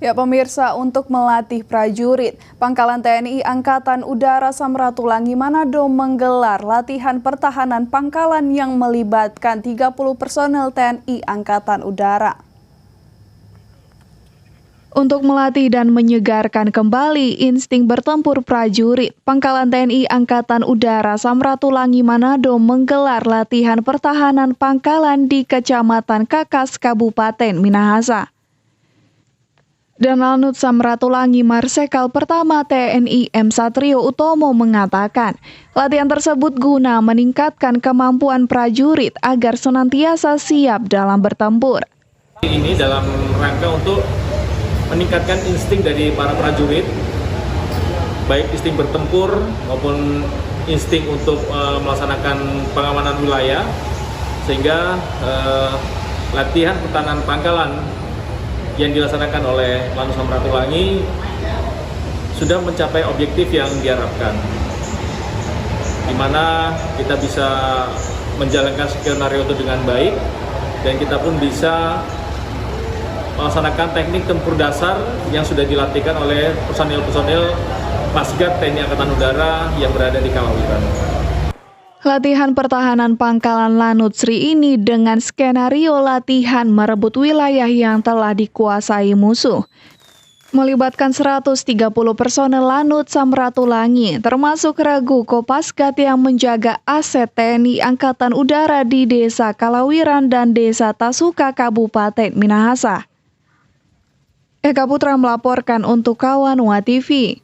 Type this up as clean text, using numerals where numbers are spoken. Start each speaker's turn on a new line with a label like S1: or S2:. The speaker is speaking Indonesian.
S1: Ya pemirsa, untuk melatih prajurit, Pangkalan TNI Angkatan Udara Samratulangi Manado menggelar latihan pertahanan pangkalan yang melibatkan 30 personel TNI Angkatan Udara. Untuk melatih dan menyegarkan kembali insting bertempur prajurit, Pangkalan TNI Angkatan Udara Samratulangi Manado menggelar latihan pertahanan pangkalan di Kecamatan Kakas, Kabupaten Minahasa. Dan Lanut Samratulangi Marsekal Pertama TNI M. Satrio Utomo mengatakan, latihan tersebut guna meningkatkan kemampuan prajurit agar senantiasa siap dalam bertempur.
S2: Ini dalam rangka untuk meningkatkan insting dari para prajurit, baik insting bertempur maupun insting untuk melaksanakan pengamanan wilayah, sehingga latihan pertahanan pangkalan yang dilaksanakan oleh Lanut Samratulangi sudah mencapai objektif yang diharapkan, di mana kita bisa menjalankan skenario itu dengan baik dan kita pun bisa melaksanakan teknik tempur dasar yang sudah dilatihkan oleh personil-personil Pasgat TNI Angkatan Udara yang berada di Kalawiran.
S1: Latihan pertahanan pangkalan Lanut Sri ini dengan skenario latihan merebut wilayah yang telah dikuasai musuh. Melibatkan 130 personel Lanut Samratulangi, termasuk Regu Kopasgat yang menjaga aset TNI Angkatan Udara di Desa Kalawiran dan Desa Tasuka, Kabupaten Minahasa. Eka Putra melaporkan untuk Kawan WA TV.